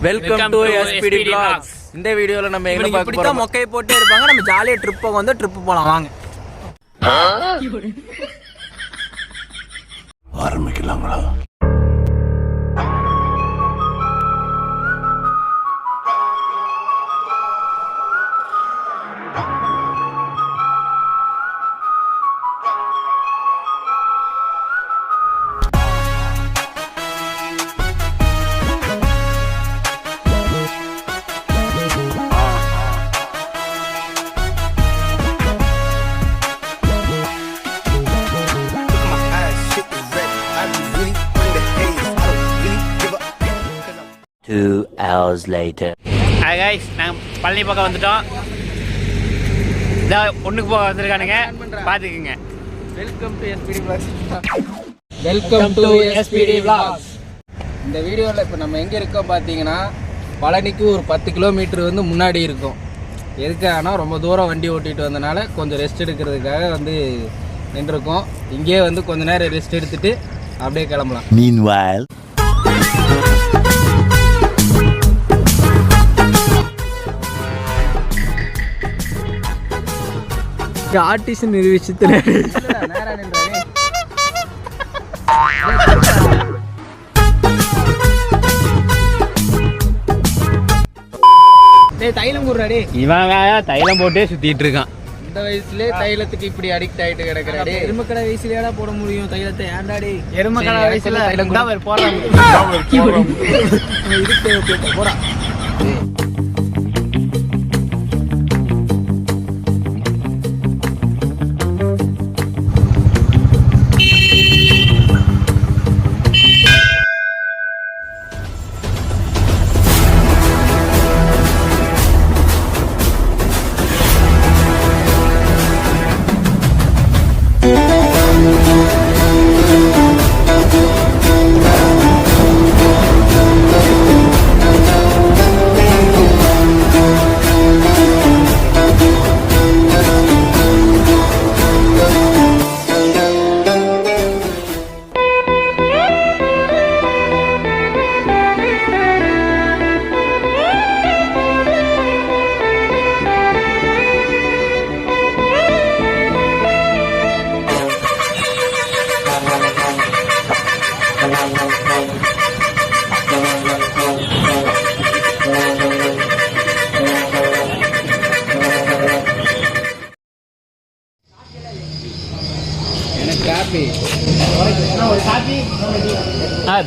Welcome to SPD vlogs. இந்த வீடியோல நம்ம எங்க பார்க்க போறோம்? மொக்கை போட்டே இருப்பாங்க. நம்ம ஜாலியா ட்ரிப் போக வந்து ட்ரிப் போலாம் வாங்க. ஆரம்பிக்கலாங்களா? Two hours later. Hi guys, நாங்கள் பழனி பக்கம் வந்துட்டோம். இதான் ஒன்றுக்கு போக வந்திருக்கானுங்க, பார்த்துக்குங்க. Welcome to SPD vlogs. Welcome to SPD vlogs. இந்த வீடியோவில் இப்போ நம்ம எங்கே இருக்கோம் பார்த்தீங்கன்னா பழனிக்கு ஒரு 10 கிலோமீட்டர் வந்து முன்னாடி இருக்கும். எதுக்காகனா ரொம்ப தூரம் வண்டி ஓட்டிகிட்டு வந்தனால கொஞ்சம் ரெஸ்ட் எடுக்கிறதுக்காக வந்து நின்றுருக்கோம். இங்கேயே வந்து கொஞ்ச நேரம் ரெஸ்ட் எடுத்துகிட்டு அப்படியே கிளம்பலாம். Meanwhile. ஆர்டிஸ்ட் நிரூபிச்சு தைலம் போடுறாடே. இவன் தைலம் போட்டே சுத்திட்டு இருக்கான். இந்த வயசுலயே தைலத்துக்கு இப்படி அடிக்ட் ஆயிட்டு கிடக்குறாடே. எருமக்கடை வயசுலயா போட முடியும் தைலத்தை? ஏண்டாடி எருமக்கடை வயசுல தைலம் போடுறாங்க. போடா.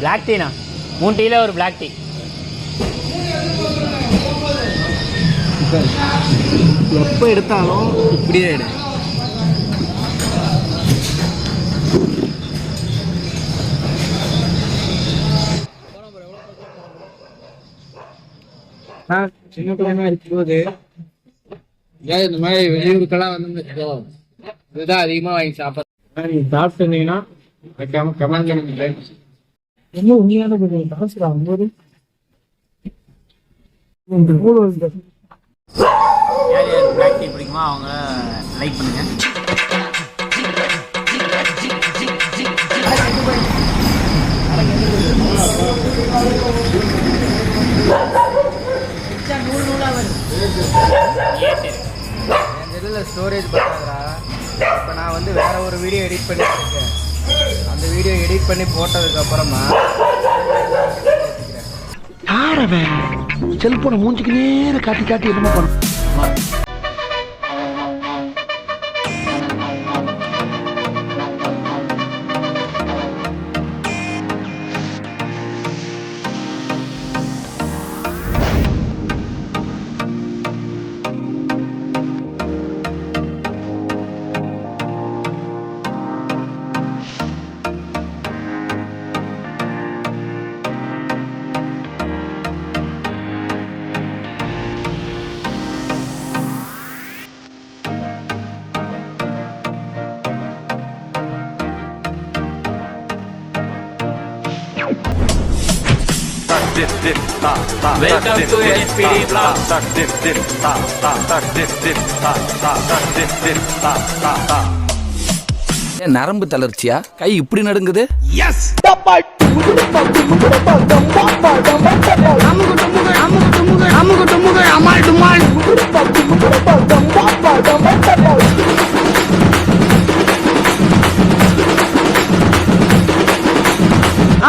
பிளாக் டீனா 3 டீல ஒரு பிளாக் டீ. எப்போ எடுத்தாலும் இப்படியே எடு. சின்ன பிள்ளைங்க இருக்கும்போது இந்த மாதிரி வெளியூருக்கெல்லாம் வந்து இதுதான் அதிகமாக வாங்கி சாப்பிட்றேன். நீங்கள் சாப்பிட்டுருந்தீங்கன்னா வைக்காம கமெண்ட் பண்ணுங்க. ரொம்ப உண்மையான காசு ஐம்பது. யார் யார் பிளாக் டீ பிடிக்குமோ அவங்க லைக் பண்ணுங்க. இதில் ஸ்டோரேஜ் பார்த்தாதா. இப்போ நான் வந்து வேற ஒரு வீடியோ எடிட் பண்ணிட்டு இருக்கேன். அந்த வீடியோ எடிட் பண்ணி போட்டதுக்கு அப்புறமா யாரவன் செல்போனை மூஞ்சிக்கு நேர காட்டி காட்டி என்னமோ பண்ண. Welcome to SPD vlogs. நரம்பு தளர்ச்சியா? கை இப்படி நடுங்குது. Yes.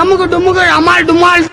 அமுக்கு டுமுக்கு அமால் டுமால்